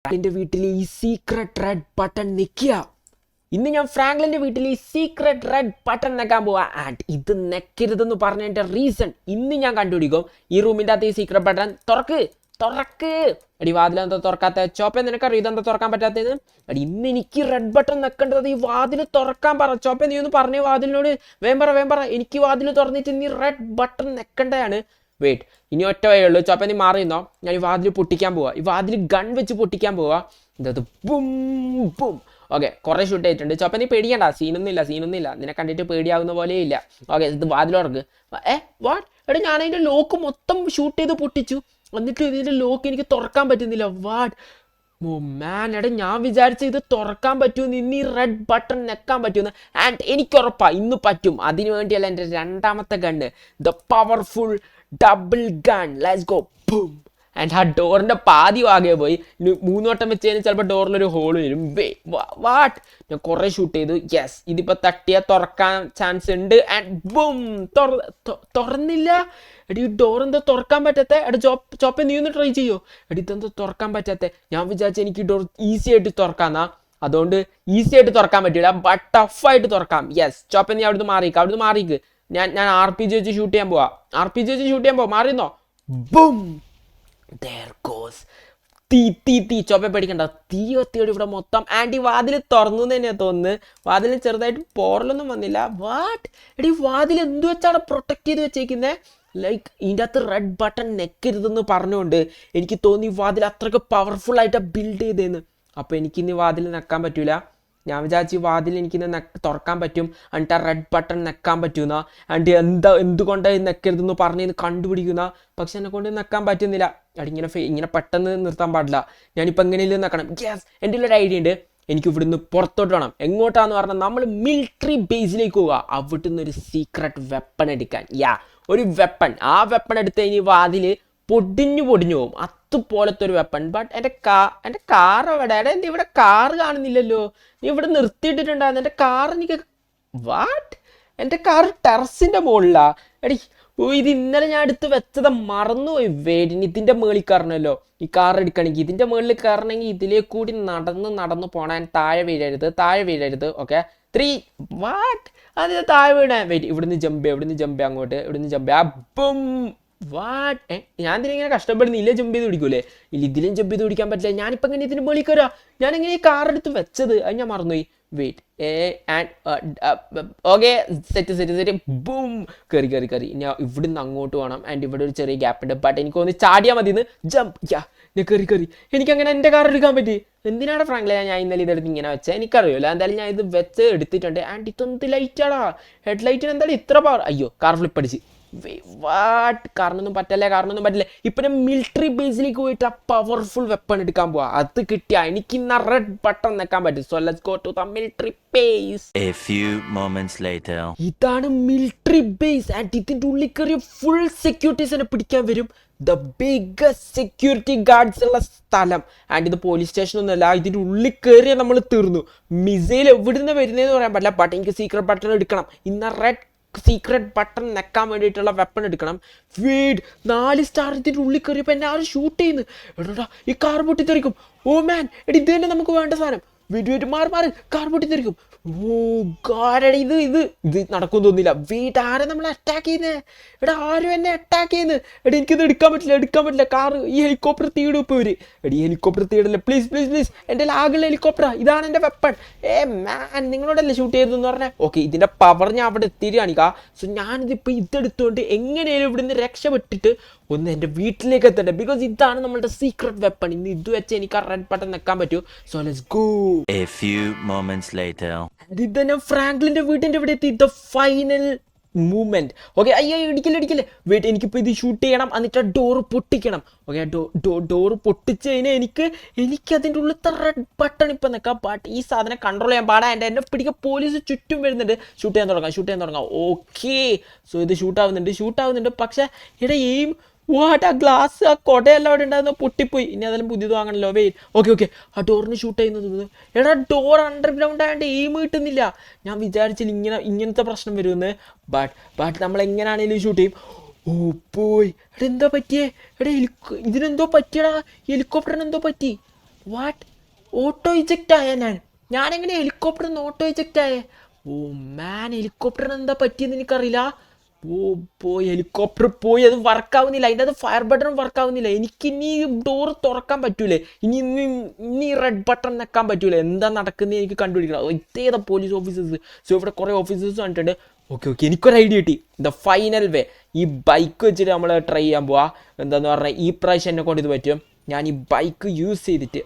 ഫ്രാങ്ക്ലിൻ്റെ വീട്ടിൽ ഈ secret red button നിൽക്കുക. ഇന്ന് ഞാൻ ഫ്രാങ്ക്ലിൻ്റെ വീട്ടിൽ ഈ സീക്രട്ട് റെഡ് ബട്ടൺ നെക്കാൻ പോവാ. ആൻഡ് ഇത് നെക്കരുതെന്ന് പറഞ്ഞതിൻ്റെ റീസൺ ഇന്ന് ഞാൻ കണ്ടുപിടിക്കും. ഈ റൂമിൻ്റെ അകത്ത് ഈ സീക്രട്ട് ബട്ടൺ തുറക്ക് എടി വാതിലെന്താ തുറക്കാത്ത? ചോപ്പ നിനക്കറിയാം ഇതെന്താ തുറക്കാൻ പറ്റാത്തത്? എടി ഇന്ന് എനിക്ക് റെഡ് ബട്ടൺ നെക്കേണ്ടത് ഈ വാതിൽ തുറക്കാൻ പറ. ചോപ്പ നീ ഒന്ന് പറഞ്ഞേ വാതിലിനോട്. വേം പറ എനിക്ക് വാതിൽ തുറന്നിട്ട് നീ റെഡ് ബട്ടൺ നെക്കേണ്ടതാണ്. വെയിറ്റ്, ഇനി ഒറ്റ വഴി ഉള്ളൂ. ചോപ്പ നീ മാറിയെന്നോ. ഞാൻ ഈ വാതിൽ പൊട്ടിക്കാൻ പോവാ. ഈ വാതിൽ ഗൺ വെച്ച് പൊട്ടിക്കാൻ പോവാ. ഇതത് ബും ബും. ഓക്കെ, കുറേ ഷൂട്ട് ചെയ്തിട്ടുണ്ട്. ചോപ്പ നീ പേടിക്കണ്ട, സീനൊന്നുമില്ല. നിന്നെ കണ്ടിട്ട് പേടിയാവുന്ന പോലെ ഇല്ല. ഓക്കെ, ഇത് വാതിലുറക്ക്. വാട്ട്? എടാ ഞാൻ അതിൻ്റെ ലോക്ക് മൊത്തം ഷൂട്ട് ചെയ്ത് പൊട്ടിച്ചു, എന്നിട്ട് ഇതിൻ്റെ ലോക്ക് എനിക്ക് തുറക്കാൻ പറ്റുന്നില്ല. വാട്ട്? ഓ മാൻ, എടാ ഞാൻ വിചാരിച്ച ഇത് തുറക്കാൻ പറ്റുമെന്ന്, ഇന്ന് ഈ റെഡ് ബട്ടൺ നെക്കാൻ പറ്റുമെന്ന്. ആൻഡ് എനിക്കുറപ്പാ ഇന്ന് പറ്റും. അതിനു വേണ്ടിയല്ല എൻ്റെ രണ്ടാമത്തെ gun, the powerful double gun. Let's go. Boom. And ആ ഡോറിൻ്റെ പാതി വാകെ പോയി. 3 വട്ടം വെച്ച് കഴിഞ്ഞാൽ ചിലപ്പോൾ ഡോറിലൊരു ഹോൾ വരും. വാട്ട്? ഞാൻ കുറേ ഷൂട്ട് ചെയ്തു. യെസ്, ഇതിപ്പോൾ തട്ടിയാൽ തുറക്കാൻ ചാൻസ് ഉണ്ട്. And boom. തുറന്നില്ല. എടി ഈ ഡോർ എന്താ തുറക്കാൻ പറ്റാത്ത? എടാ ചോപ്പ നീ ഒന്ന് ട്രൈ ചെയ്യോ? എടി ഇതെന്താ തുറക്കാൻ പറ്റാത്ത? ഞാൻ വിചാരിച്ച എനിക്ക് ഈ ഡോർ ഈസി ആയിട്ട് തുറക്കാന്നാ. അതുകൊണ്ട് ഈസി ആയിട്ട് തുറക്കാൻ പറ്റില്ല, ബട്ട് ടഫായിട്ട് തുറക്കാം. യെസ്, ചോപ്പ നീ അവിടുന്ന് മാറിക്ക്. ഞാൻ RPG വെച്ച് ഷൂട്ട് ചെയ്യാൻ പോവാ. മാറിയെന്നോ? ബും. There goes. തീ ചോപ്പ പേടിക്കണ്ട. തീ കത്തിയോട് ഇവിടെ മൊത്തം. ആൻഡ് ഈ വാതിൽ തുറന്നു തന്നെയാണ് തോന്നുന്നത്. വാതിൽ ചെറുതായിട്ട് പോറലൊന്നും വന്നില്ല. വാട്ട്? എടി വാതിൽ എന്ത് വെച്ചാണ് പ്രൊട്ടക്ട് ചെയ്ത് വെച്ചേക്കുന്നത്? ലൈക്ക് ഇതിൻ്റെ അകത്ത് റെഡ് ബട്ടൺ നെക്കരുതെന്ന് പറഞ്ഞുകൊണ്ട് എനിക്ക് തോന്നി വാതിൽ അത്രയ്ക്ക് പവർഫുൾ ആയിട്ട് ബിൽഡ് ചെയ്തേന്ന്. അപ്പോൾ എനിക്കിന്ന് വാതിൽ നെക്കാൻ പറ്റൂല. ഞാൻ വിചാരിച്ചു വാതിൽ എനിക്കിന്ന് തുറക്കാൻ പറ്റും, എന്നിട്ട് ആ റെഡ് ബട്ടൺ നെക്കാൻ പറ്റുന്ന. ആൻഡ് എന്തുകൊണ്ടാണ് നെക്കരുതെന്ന് പറഞ്ഞ് കണ്ടുപിടിക്കുന്ന. പക്ഷെ എന്നെ കൊണ്ട് നെക്കാൻ പറ്റുന്നില്ല. അടി ഇങ്ങനെ പെട്ടെന്ന് നിർത്താൻ പാടില്ല. ഞാനിപ്പോൾ എങ്ങനെയും നെക്കണം. യെസ്, എൻ്റെ ഒരു ഐഡിയ ഉണ്ട്. എനിക്ക് ഇവിടുന്ന് പുറത്തോട്ട് വേണം. എങ്ങോട്ടാന്ന് പറഞ്ഞാൽ നമ്മൾ മിലിറ്ററി ബേസിലേക്ക് പോവുക. അവിടുന്ന് ഒരു സീക്രട്ട് വെപ്പൺ എടുക്കാൻ. ഒരു വെപ്പൺ. ആ വെപ്പൺ എടുത്ത് കഴിഞ്ഞ് വാതിൽ പൊടിഞ്ഞു പോകും. അതുപോലത്തെ ഒരു വെപ്പൺ. ബട്ട് എൻ്റെ കാർ എവിടെ? എന്ത് ഇവിടെ കാറ് കാണുന്നില്ലല്ലോ? നീ ഇവിടെ നിർത്തിയിട്ടിട്ടുണ്ടായിരുന്നു. എൻ്റെ കാർ എനിക്ക് വാട്ട്? എൻ്റെ കാർ ടെറസിൻ്റെ മുകളിലാ. എടി ഇത് ഇന്നലെ ഞാൻ എടുത്ത് വെച്ചത് മറന്നുപോയി. വേരിന് ഇതിൻ്റെ മുകളിൽ കയറണമല്ലോ ഈ കാർ എടുക്കണമെങ്കിൽ. ഇതിൻ്റെ മുകളിൽ കയറണമെങ്കിൽ ഇതിലേ കൂടി നടന്ന് പോണാൻ. താഴെ വീഴരുത്. ഓക്കെ, 3. വാട്ട്? അത് താഴെ വീണേ. വെയിറ്റ്, ഇവിടുന്ന് ജമ്പ് അങ്ങോട്ട്. ബും. വാട്ട്? ഞാൻ ഇതിലിങ്ങനെ കഷ്ടപ്പെടുന്നില്ല. ജമ്പ് ചെയ്ത് പിടിക്കൂലേ? ഇല്ല, ഇതിലും ജമ്പ് ചെയ്ത് പിടിക്കാൻ പറ്റില്ല. ഞാനിപ്പോൾ എങ്ങനെ ഇതിന് മുകളിൽ കയറാ? ഞാൻ എങ്ങനെ ഈ കാർ എടുത്ത് വെച്ചത്? അത് ഞാൻ മറന്നുപോയി. Wait, okay, set. ബൂം. കയറി. ഞാൻ ഇവിടുന്ന് അങ്ങോട്ട് പോകണം. ആൻഡ് ഇവിടെ ഒരു ചെറിയ ഗ്യാപ്പ് ഉണ്ട്. ബട്ട് എനിക്ക് ഒന്ന് ചാടിയാൽ മതി. ജമ്പ്. ഞാൻ കയറി. എനിക്കങ്ങനെ എൻ്റെ കാർ എടുക്കാൻ പറ്റി. എന്തിനാണ് ഫ്രാങ്ക്ലി ഞാൻ ഇന്നലെ ഇതെടുത്ത് ഇങ്ങനെ വെച്ചാൽ? എനിക്കറിയില്ല. എന്തായാലും ഞാൻ ഇത് വെച്ച് എടുത്തിട്ടുണ്ട്. ആൻഡ് ഇതൊന്ത് ലൈറ്റാടാ. ഹെഡ് ലൈറ്റിന് എന്തായാലും ഇത്ര പവർ? അയ്യോ, കാർ ഫ്ലിപ്പ് അടിച്ച്. വാട്ട്? കാരണമൊന്നും പറ്റില്ല. ഇപ്പം ഞാൻ മിലിറ്ററി ബേസിലേക്ക് പോയിട്ട് ആ പവർഫുൾ വെപ്പൺ എടുക്കാൻ പോവാ. അത് കിട്ടിയാ എനിക്ക് ഇന്ന് റെഡ് ബട്ടൺ നെക്കാൻ പറ്റും. So let's go to the military base. A few moments later. ഇതാണ് മിലിറ്ററി ബേസ്. ആൻഡ് ഇതിൻ്റെ ഉള്ളിൽ കയറിയ ഫുൾ സെക്യൂരിറ്റീസിനെ പിടിക്കാൻ വരും. ദ ബിഗ്ഗസ്റ്റ് സെക്യൂരിറ്റി ഗാർഡ്സ് ഉള്ള സ്ഥലം. ആൻഡ് ഇത് പോലീസ് സ്റ്റേഷൻ ഒന്നുമല്ല. ഇതിൻ്റെ ഉള്ളിൽ കയറിയാൽ നമ്മൾ തീർന്നു. മിസൈൽ എവിടുന്ന് വരുന്നതെന്ന് പറയാൻ പറ്റില്ല. ബട്ട് എനിക്ക് സീക്രട്ട് ബട്ടൺ എടുക്കണം. ഇന്ന് റെഡ് സീക്രട്ട് ബട്ടൺ നെക്കാൻ വേണ്ടിയിട്ടുള്ള വെപ്പൺ എടുക്കണം. 4 സ്റ്റാർ ഇതിൻ്റെ ഉള്ളിൽ കയറിയപ്പോൾ എന്നെ ആരും ഷൂട്ട് ചെയ്യുന്നു. എടാ ഈ കാർ പൊട്ടിത്തെറിക്കും. ഓ മാൻ, എടി ഇത് തന്നെ നമുക്ക് വേണ്ട സാധനം. വീഡിയോ മാറി കാർ പൊട്ടിത്തെറിക്കും. ഓ ഗോഡ്, ഇത് നടക്കും തോന്നില്ല. ആരെ നമ്മൾ അറ്റാക്ക് ചെയ്യുന്നത്? എടാ ആരും എന്നെ അറ്റാക്ക് ചെയ്യുന്നത്? എടാ എനിക്കിത് എടുക്കാൻ പറ്റില്ല. കാർ ഈ ഹെലികോപ്റ്റർ തീയിടും ഇപ്പോൾ ഇവർ. എടി ഹെലികോപ്റ്റർ തീയിടില്ല. പ്ലീസ്. എൻ്റെ ലാഗുള്ള ഹെലികോപ്റ്ററാ. ഇതാണ് എൻ്റെ വെപ്പൺ. മാൻ, നിങ്ങളോടല്ലേ ഷൂട്ട് ചെയ്തതെന്ന് പറഞ്ഞാൽ? ഓക്കെ, ഇതിൻ്റെ പവർ ഞാൻ അവിടെ എത്തിയിട്ട് കാണിക്കാം. സോ ഞാനിതിപ്പോൾ ഇതെടുത്തുകൊണ്ട് എങ്ങനെയാലും ഇവിടുന്ന് രക്ഷപ്പെട്ടിട്ട് ഒന്ന് എൻ്റെ വീട്ടിലേക്ക് എത്തട്ടെ. ബിക്കോസ് ഇതാണ് നമ്മളുടെ സീക്രട്ട് വെപ്പൺ. ഇന്ന് ഇത് വെച്ച് എനിക്ക് ആ റെഡ് ബട്ടൺ നെക്കാൻ പറ്റൂ. So let's go. A few moments later. ഇത് ഞാൻ ഫ്രാങ്ക്ലിൻ്റെ വീട്ടിൻ്റെ ഇവിടെ എത്തി. The final movement. ഓക്കെ, അയ്യോ ഇടിക്കല്ലേ. വെയിറ്റ്, എനിക്കിപ്പോൾ ഇത് ഷൂട്ട് ചെയ്യണം. എന്നിട്ട് ഡോറ് പൊട്ടിക്കണം. ഓക്കെ, ഡോറ് പൊട്ടിച്ച് കഴിഞ്ഞാൽ എനിക്ക് അതിൻ്റെ ഉള്ളിലത്തെ റെഡ് ബട്ടൺ ഇപ്പം നിൽക്കാം. ബട്ട് ഈ സാധനം കൺട്രോൾ ചെയ്യാൻ പാടാ. എന്നെ പിടിക്കാൻ പോലീസ് ചുറ്റും വരുന്നുണ്ട്. ഷൂട്ട് ചെയ്യാൻ തുടങ്ങാം. ഓക്കെ, സോ ഇത് ഷൂട്ട് ആവുന്നുണ്ട്. പക്ഷേ എയിം വാട്ട്? ആ ഗ്ലാസ്, ആ കൊടയെല്ലാം അവിടെ ഉണ്ടായിരുന്നു, പൊട്ടിപ്പോയി. ഇനി അതെല്ലാം പുതിയത് വാങ്ങണല്ലോ. ഓക്കെ, ആ ഡോറിന് ഷൂട്ട് ചെയ്യുന്നത്. എടാ ഡോർ അണ്ടർഗ്രൗണ്ട് ആയതുകൊണ്ട് എയിം കിട്ടുന്നില്ല. ഞാൻ വിചാരിച്ചില്ല ഇങ്ങനത്തെ പ്രശ്നം വരുമെന്ന്. ബട്ട് നമ്മൾ എങ്ങനെയാണെങ്കിലും ഷൂട്ട് ചെയ്യും. ഓ പോയി. എടാ എന്താ പറ്റിയേ? ഇതിനെന്തോ പറ്റിയടാ. ഹെലികോപ്റ്ററിന് എന്തോ പറ്റി. വാട്ട് ഓട്ടോ ഇജക്റ്റ് ആയ ഞാനെങ്ങനെ ഹെലികോപ്റ്ററിൽ നിന്ന് ഓട്ടോ ഇജക്റ്റ് ആയേ? ഓ മാൻ, ഹെലികോപ്റ്ററിന് എന്താ പറ്റിയെന്ന് എനിക്കറിയില്ല. പോയി ഹെലികോപ്റ്റർ പോയി, അത് വർക്കാവുന്നില്ല, അതിൻ്റെ അത് ഫയർ ബട്ടൺ വർക്കാവുന്നില്ല. എനിക്കിനി ഡോർ തുറക്കാൻ പറ്റൂലേ, ഇനി റെഡ് ബട്ടൺ നിൽക്കാൻ പറ്റൂല. എന്താ നടക്കുന്നത് എനിക്ക് കണ്ടുപിടിക്കണം. ഇതേതാ പോലീസ് ഓഫീസേഴ്സ്? സോ ഇവിടെ കുറേ ഓഫീസേഴ്സ് കണ്ടിട്ടുണ്ട്. ഓക്കെ എനിക്കൊരു ഐഡിയ കിട്ടി. ദ ഫൈനൽ വേ, ഈ ബൈക്ക് വെച്ചിട്ട് നമ്മൾ ട്രൈ ചെയ്യാൻ പോവാ. എന്താന്ന് പറഞ്ഞാൽ ഈ പ്രാവശ്യം എന്നെ കൊണ്ട് ഇത് പറ്റും. ഞാൻ ഈ ബൈക്ക് യൂസ് ചെയ്തിട്ട്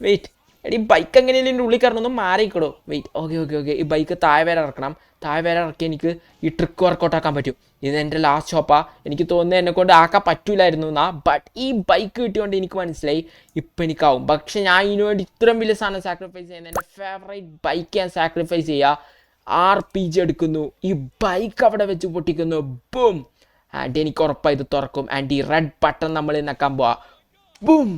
വെയിറ്റ് എടി ബൈക്ക് എങ്ങനെയല്ലേ എൻ്റെ ഉള്ളിൽ കയറണമെന്ന് മാറിക്കടോ. വെയിറ്റ് ഓക്കെ ഈ ബൈക്ക് താഴെ വരെ ഇറക്കണം. താഴെ വരെ ഇറക്കി എനിക്ക് ഈ ട്രിക്ക് വർക്കൗട്ട് ആക്കാൻ പറ്റും. ഇത് എൻ്റെ ലാസ്റ്റ് ഷോപ്പാ. എനിക്ക് തോന്നുന്നത് എന്നെ കൊണ്ട് ആക്കാൻ പറ്റൂലായിരുന്നു എന്നാ. ബട്ട് ഈ ബൈക്ക് കിട്ടിയോണ്ട് എനിക്ക് മനസ്സിലായി ഇപ്പം എനിക്കാവും. പക്ഷെ ഞാൻ ഇതിനു വേണ്ടി ഇത്രയും വലിയ സാധനം സാക്രിഫൈസ് ചെയ്യുന്നത്. എൻ്റെ ഫേവറേറ്റ് ബൈക്ക് ഞാൻ സാക്രിഫൈസ് ചെയ്യുക. RPG എടുക്കുന്നു, ഈ ബൈക്ക് അവിടെ വെച്ച് പൊട്ടിക്കുന്നു. ബൂം. ആൻഡ് എനിക്ക് ഉറപ്പായി ഇത് തുറക്കും. ആൻഡ് ഈ റെഡ് ബട്ടൺ നമ്മൾ നിൽക്കാൻ പോവാ. ബൂം.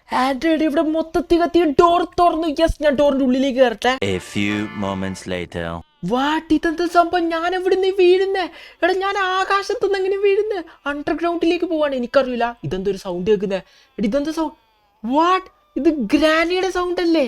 ആൻഡ്രോയിഡ് ഇവിടെ മൊത്തത്തിൽ കത്തി ഡോർ തുറന്നു. യെസ്, ഞാൻ ഡോറിന്റെ ഉള്ളിലേക്ക് കയറട്ടെ. A few moments later. What, ഇതെന്താ സംഭവം? ഞാൻ എവിടുന്ന് വീഴുന്നേ? എടാ ഞാൻ ആകാശത്ത് നിന്ന് എങ്ങനെ വീഴുന്നേ? അണ്ടർഗ്രൗണ്ടിലേക്ക് പോവാണ്. എനിക്കറിയില്ല. ഇതെന്തൊരു സൗണ്ട് കേൾക്കുന്നേ? എടാ ഇതെന്താ സൗണ്ട്? വാട്ട്, ഇത് ഗ്രാനിയുടെ സൗണ്ട് അല്ലേ?